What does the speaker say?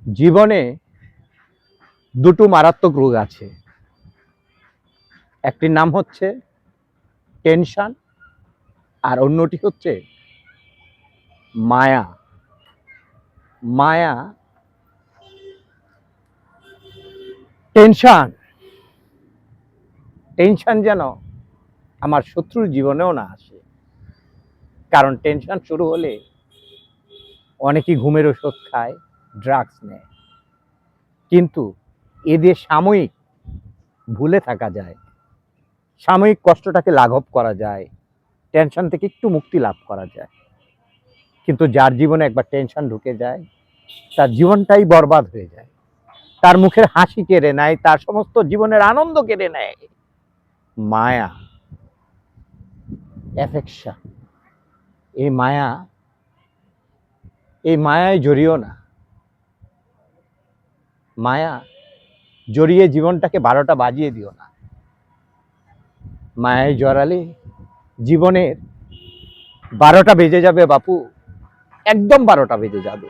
জীবনে দুটো মারাত্মক রোগ আছে। একটির নাম হচ্ছে টেনশন, আর অন্যটি হচ্ছে মায়া। মায়া, টেনশন টেনশন যেন আমার শত্রুর জীবনেও না আসে। কারণ টেনশন শুরু হলে অনেকেই ঘুমের ওষুধ খায়, ড্রাগস নেয়, কিন্তু এদের সাময়িক ভুলে থাকা যায়, সাময়িক কষ্টটাকে লাঘব করা যায়, টেনশন থেকে একটু মুক্তি লাভ করা যায়। কিন্তু যার জীবনে একবার টেনশন ঢুকে যায়, তার জীবনটাই বরবাদ হয়ে যায়। তার মুখের হাসি কেড়ে নেয়, তার সমস্ত জীবনের আনন্দ কেড়ে নেয় মায়া, অ্যাফেকশন। এই মায়া, এই মায়ায় জড়িও না। মায়া জড়িয়ে জীবনটাকে 12টা বাজিয়ে দিও না। মায়ায় জড়ালে জীবনের 12টা বেজে যাবে বাপু, একদম 12টা বেজে যাবে।